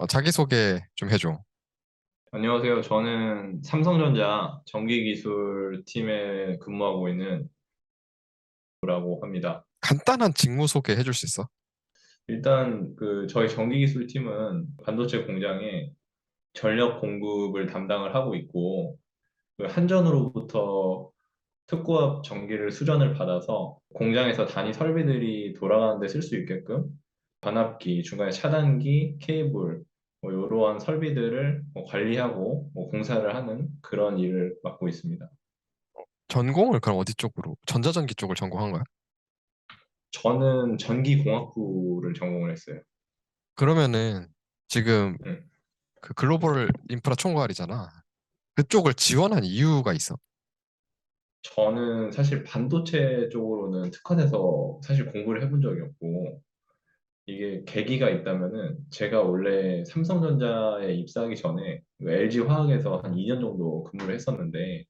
자기소개 좀 해줘. 안녕하세요. 저는 삼성전자 전기기술팀에 근무하고 있는 라고 합니다. 간단한 직무 소개 해줄 수 있어? 일단 저희 전기기술팀은 반도체 공장에 전력 공급을 담당을 하고 있고 그 한전으로부터 특고압 전기를 수전을 받아서 공장에서 단위 설비들이 돌아가는데 쓸 수 있게끔 반압기, 중간에 차단기, 케이블 뭐 이러한 설비들을 관리하고 공사를 하는 그런 일을 맡고 있습니다. 전공을 그럼 어디 쪽으로? 전자전기 쪽을 전공한 거야? 저는 전기공학부를 전공을 했어요. 그러면은 지금 음. 그 글로벌 인프라 총괄이잖아. 그쪽을 지원한 이유가 있어? 저는 사실 반도체 쪽으로는 특화돼서 사실 공부를 해본 적이 없고, 이게 계기가 있다면은 제가 원래 삼성전자에 입사하기 전에 LG화학에서 한 2년 정도 근무를 했었는데,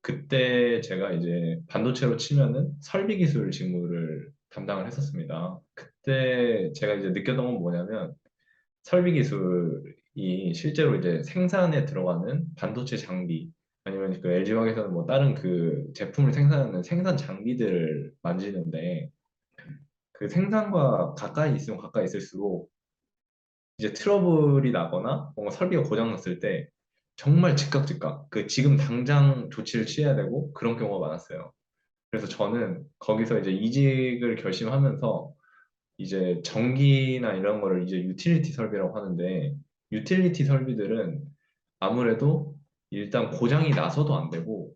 그때 제가 이제 반도체로 치면은 설비 기술 직무를 담당을 했었습니다. 그때 제가 이제 느꼈던 건 뭐냐면, 설비 기술이 실제로 이제 생산에 들어가는 반도체 장비 아니면 그 LG화학에서는 뭐 다른 그 제품을 생산하는 생산 장비들을 만지는데 그 생산과 가까이 있으면 가까이 있을수록 이제 트러블이 나거나 뭔가 설비가 고장 났을 때 정말 즉각 그 지금 당장 조치를 취해야 되고 그런 경우가 많았어요. 그래서 저는 거기서 이제 이직을 결심하면서 이제 전기나 이런 거를 이제 유틸리티 설비라고 하는데 유틸리티 설비들은 아무래도 일단 고장이 나서도 안 되고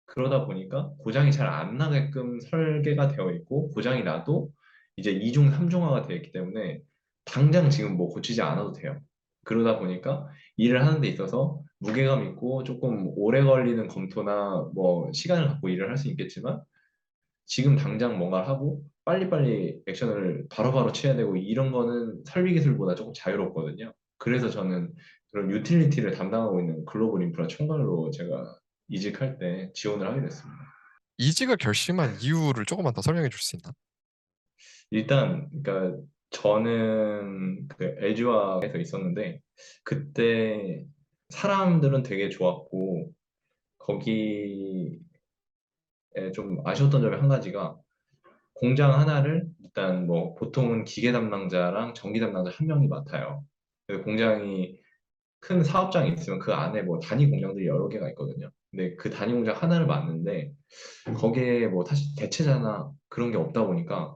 그러다 보니까 고장이 잘 안 나게끔 설계가 되어 있고 고장이 나도 이제 이중 삼중화가 되어 있기 때문에 당장 지금 뭐 고치지 않아도 돼요. 그러다 보니까 일을 하는 데 있어서 무게감 있고 조금 오래 걸리는 검토나 뭐 시간을 갖고 일을 할 수 있겠지만 지금 당장 뭔가를 하고 빨리빨리 액션을 바로바로 취해야 되고 이런 거는 설비 기술보다 조금 자유롭거든요. 그래서 저는 그런 유틸리티를 담당하고 있는 글로벌 인프라 총괄로 제가 이직할 때 지원을 하게 됐습니다. 이직을 결심한 이유를 조금만 더 설명해 줄 수 있나? 일단 그러니까 저는 그 LG화학에서 있었는데 그때 사람들은 되게 좋았고 거기에 좀 아쉬웠던 점이 한 가지가 공장 하나를 일단 뭐 보통은 기계 담당자랑 전기 담당자 한 명이 맡아요. 그 공장이 큰 사업장이 있으면 그 안에 뭐 단위 공장들이 여러 개가 있거든요. 근데 그 단위 공장 하나를 맡는데 거기에 뭐 사실 대체자나 그런 게 없다 보니까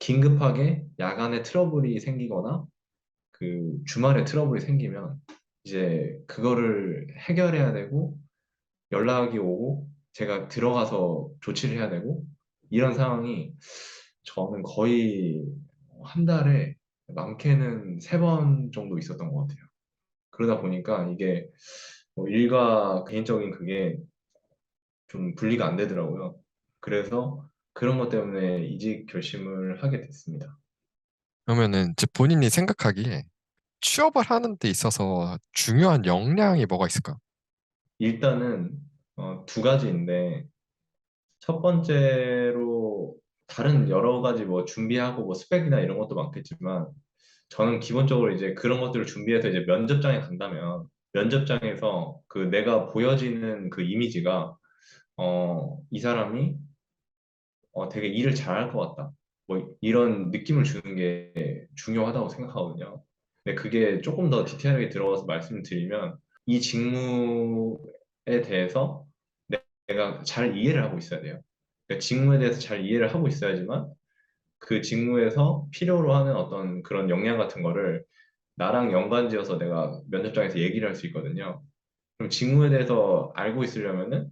긴급하게 야간에 트러블이 생기거나 그 주말에 트러블이 생기면 이제 그거를 해결해야 되고 연락이 오고 제가 들어가서 조치를 해야 되고 이런 상황이 저는 거의 한 달에 많게는 3번 정도 있었던 것 같아요. 그러다 보니까 이게 뭐 일과 개인적인 그게 좀 분리가 안 되더라고요. 그래서 그런 것 때문에 이직 결심을 하게 됐습니다. 그러면은 이제 본인이 생각하기에 취업을 하는 데 있어서 중요한 역량이 뭐가 있을까? 일단은 두 가지인데 첫 번째로 다른 여러 가지 뭐 준비하고 뭐 스펙이나 이런 것도 많겠지만 저는 기본적으로 이제 그런 것들을 준비해서 이제 면접장에 간다면 면접장에서 그 내가 보여지는 그 이미지가 이 사람이 되게 일을 잘할 것 같다. 뭐 이런 느낌을 주는 게 중요하다고 생각하거든요. 근데 그게 조금 더 디테일하게 들어가서 말씀을 드리면 이 직무에 대해서 내가 잘 이해를 하고 있어야 돼요. 그러니까 직무에 대해서 잘 이해를 하고 있어야지만 그 직무에서 필요로 하는 어떤 그런 역량 같은 거를 나랑 연관지어서 내가 면접장에서 얘기를 할 수 있거든요. 그럼 직무에 대해서 알고 있으려면은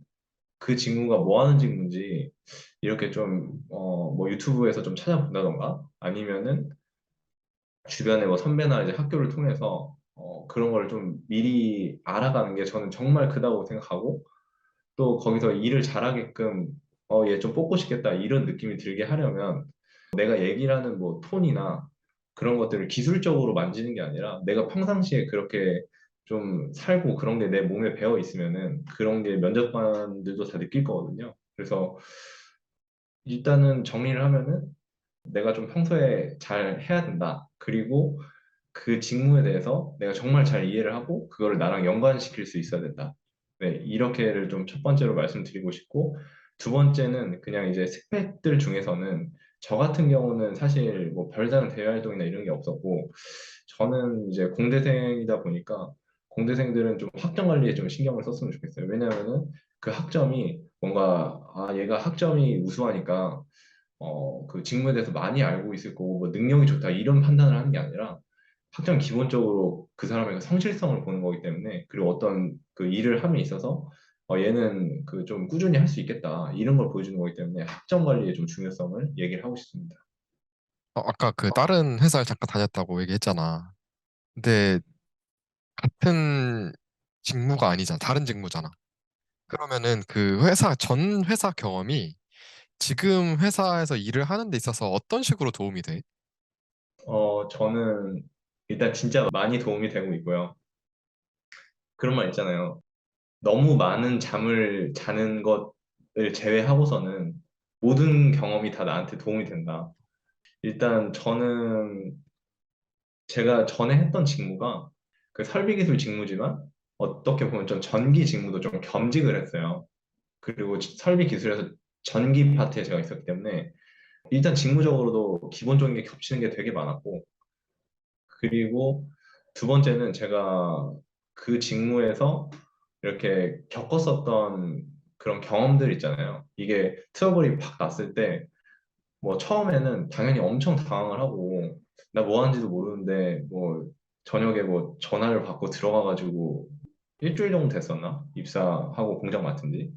그 직무가 뭐 하는 직무인지 이렇게 좀, 뭐 유튜브에서 좀 찾아본다던가 아니면은 주변에 뭐 선배나 이제 학교를 통해서 그런 걸 좀 미리 알아가는 게 저는 정말 크다고 생각하고 또 거기서 일을 잘하게끔 얘 좀 뽑고 싶겠다 이런 느낌이 들게 하려면 내가 얘기를 하는 뭐 톤이나 그런 것들을 기술적으로 만지는 게 아니라 내가 평상시에 그렇게 좀 살고 그런 게 내 몸에 배어 있으면은 그런 게 면접관들도 다 느낄 거거든요. 그래서 일단은 정리를 하면은 내가 좀 평소에 잘 해야 된다. 그리고 그 직무에 대해서 내가 정말 잘 이해를 하고 그거를 나랑 연관시킬 수 있어야 된다. 네, 이렇게를 좀 첫 번째로 말씀드리고 싶고 두 번째는 그냥 이제 스펙들 중에서는 저 같은 경우는 사실 뭐 별다른 대외 활동이나 이런 게 없었고 저는 이제 공대생이다 보니까 공대생들은 좀 학점 관리에 좀 신경을 썼으면 좋겠어요. 왜냐하면은 그 학점이 뭔가 아 얘가 학점이 우수하니까 그 직무에 대해서 많이 알고 있을 거고 뭐 능력이 좋다 이런 판단을 하는 게 아니라 학점 기본적으로 그 사람의 그 성실성을 보는 거기 때문에 그리고 어떤 그 일을 함에 있어서 얘는 그 좀 꾸준히 할 수 있겠다 이런 걸 보여주는 거기 때문에 학점 관리의 좀 중요성을 얘기를 하고 싶습니다. 아까 그 다른 회사를 잠깐 다녔다고 얘기했잖아. 근데 같은 직무가 아니잖아. 다른 직무잖아. 그러면은 그 전 회사 경험이 지금 회사에서 일을 하는 데 있어서 어떤 식으로 도움이 돼? 저는 일단 진짜 많이 도움이 되고 있고요. 그런 말 있잖아요. 너무 많은 잠을 자는 것을 제외하고서는 모든 경험이 다 나한테 도움이 된다. 일단 저는 제가 전에 했던 직무가 그 설비 기술 직무지만 어떻게 보면 좀 전기 직무도 좀 겸직을 했어요. 그리고 설비 기술에서 전기 파트에 제가 있었기 때문에 일단 직무적으로도 기본적인 게 겹치는 게 되게 많았고 그리고 두 번째는 제가 그 직무에서 이렇게 겪었었던 그런 경험들 있잖아요. 이게 트러블이 팍 났을 때 뭐 처음에는 당연히 엄청 당황을 하고 나 뭐 하는지도 모르는데 뭐 저녁에 뭐 전화를 받고 들어가가지고 일주일 정도 됐었나? 입사하고 공장 맡은 지.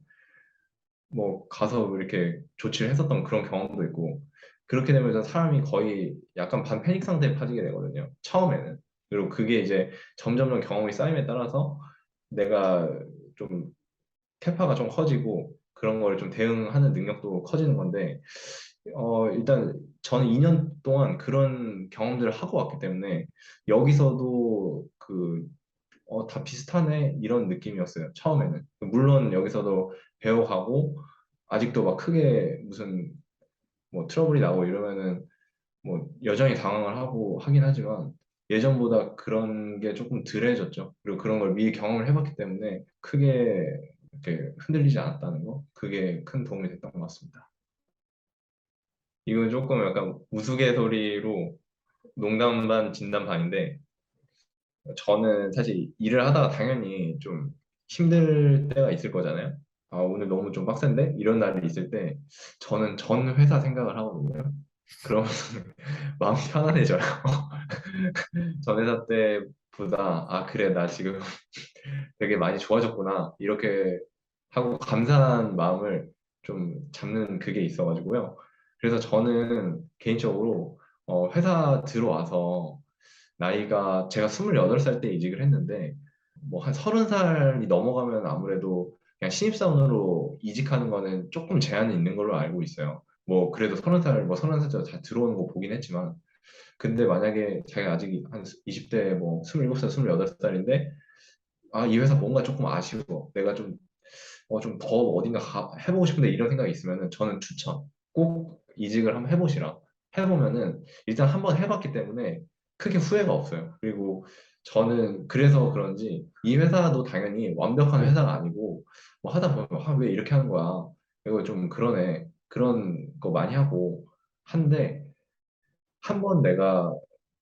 뭐 가서 이렇게 조치를 했었던 그런 경험도 있고 그렇게 되면서 사람이 거의 약간 반패닉 상태에 빠지게 되거든요. 처음에는. 그리고 그게 이제 점점점 경험이 쌓임에 따라서 내가 좀 캐파가 좀 커지고 그런 걸 좀 대응하는 능력도 커지는 건데 일단 저는 2년 동안 그런 경험들을 하고 왔기 때문에 여기서도 다 비슷하네 이런 느낌이었어요. 처음에는. 물론 여기서도 배워가고 아직도 막 크게 무슨 뭐 트러블이 나고 이러면은 뭐 여전히 당황을 하고 하긴 하지만 예전보다 그런 게 조금 덜해졌죠. 그리고 그런 걸 미리 경험을 해봤기 때문에 크게 이렇게 흔들리지 않았다는 거 그게 큰 도움이 됐던 것 같습니다. 이건 조금 약간 우스갯소리로 농담 반 진담 반인데 저는 사실 일을 하다가 당연히 좀 힘들 때가 있을 거잖아요. 아, 오늘 너무 좀 빡센데? 이런 날이 있을 때 저는 전 회사 생각을 하거든요. 그러면 마음이 편안해져요. 전 회사 때보다 아, 그래, 나 지금 되게 많이 좋아졌구나. 이렇게 하고 감사한 마음을 좀 잡는 그게 있어가지고요. 그래서 저는 개인적으로 회사 들어와서 나이가 제가 28살 때 이직을 했는데 뭐 한 30살이 넘어가면 아무래도 그냥 신입사원으로 이직하는 거는 조금 제한이 있는 걸로 알고 있어요. 뭐 그래도 30살, 뭐 30살짜리 다 들어오는 거 보긴 했지만 근데 만약에 자기가 아직 한 20대 뭐 27살, 28살인데 아, 이 회사 뭔가 조금 아쉬워. 내가 좀 더 어딘가 해보고 싶은데 이런 생각이 있으면은 저는 추천. 꼭 이직을 한번 해보시라. 해보면은 일단 한번 해봤기 때문에 크게 후회가 없어요. 그리고 저는 그래서 그런지 이 회사도 당연히 완벽한 회사가 아니고 뭐 하다 보면 아, 왜 이렇게 하는 거야. 이거 좀 그러네. 그런 거 많이 하고 한데 한번 내가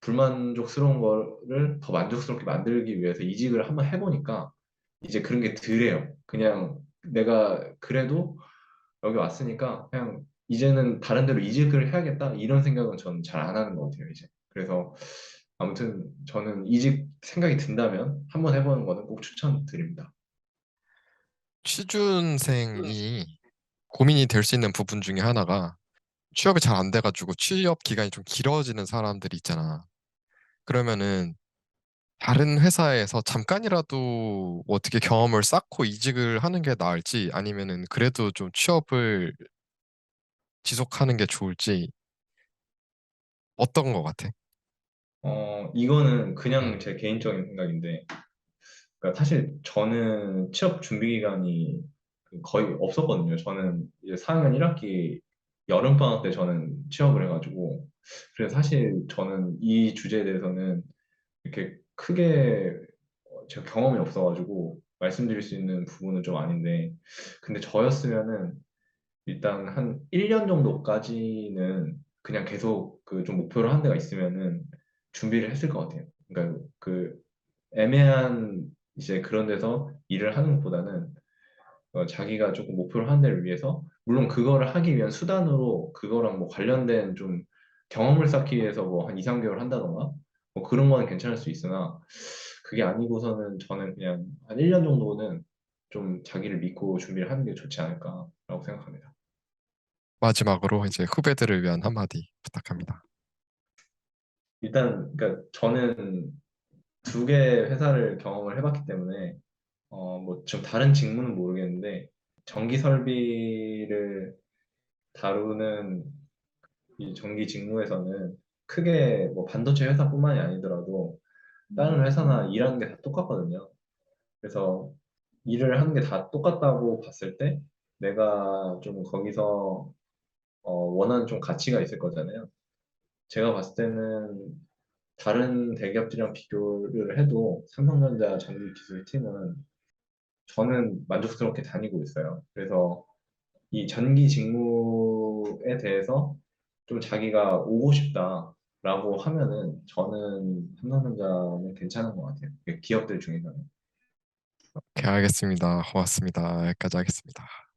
불만족스러운 거를 더 만족스럽게 만들기 위해서 이직을 한번 해보니까 이제 그런 게 덜해요. 그냥 내가 그래도 여기 왔으니까 그냥 이제는 다른 데로 이직을 해야겠다 이런 생각은 저는 잘 안 하는 것 같아요, 이제. 그래서 아무튼 저는 이직 생각이 든다면 한번 해보는 거는 꼭 추천드립니다. 취준생이 고민이 될 수 있는 부분 중에 하나가 취업이 잘 안 돼가지고 취업 기간이 좀 길어지는 사람들이 있잖아. 그러면은 다른 회사에서 잠깐이라도 어떻게 경험을 쌓고 이직을 하는 게 나을지 아니면은 그래도 좀 취업을 지속하는 게 좋을지 어떤 거 같아? 이거는 그냥 음, 제 개인적인 생각인데 그러니까 사실 저는 취업 준비 기간이 거의 없었거든요. 저는 이제 4학년 1학기 여름방학 때 저는 취업을 해가지고 그래서 사실 저는 이 주제에 대해서는 이렇게 크게 제가 경험이 없어가지고 말씀드릴 수 있는 부분은 좀 아닌데, 근데 저였으면은 일단 한 1년 정도까지는 그냥 계속 그 좀 목표를 한 데가 있으면은 준비를 했을 것 같아요. 그러니까 그 애매한 이제 그런 데서 일을 하는 것보다는 자기가 조금 목표를 하는 데를 위해서 물론 그거를 하기 위한 수단으로 그거랑 뭐 관련된 좀 경험을 쌓기 위해서 뭐 한 2, 3개월 한다던가 뭐 그런 거는 괜찮을 수 있으나 그게 아니고서는 저는 그냥 한 1년 정도는 좀 자기를 믿고 준비를 하는 게 좋지 않을까라고 생각합니다. 마지막으로 이제 후배들을 위한 한마디 부탁합니다. 일단 그러니까 저는 두 개의 회사를 경험을 해봤기 때문에 뭐 좀 다른 직무는 모르겠는데 전기 설비를 다루는 이 전기 직무에서는 크게 뭐 반도체 회사뿐만이 아니더라도 다른 회사나 일하는 게 다 똑같거든요. 그래서 일을 하는 게 다 똑같다고 봤을 때 내가 좀 거기서 원하는 좀 가치가 있을 거잖아요. 제가 봤을 때는 다른 대기업들이랑 비교를 해도 삼성전자 전기기술팀은 저는 만족스럽게 다니고 있어요. 그래서 이 전기 직무에 대해서 좀 자기가 오고 싶다라고 하면은 저는 삼성전자는 괜찮은 것 같아요. 기업들 중에서는. 오케이, 알겠습니다. 고맙습니다. 여기까지 하겠습니다.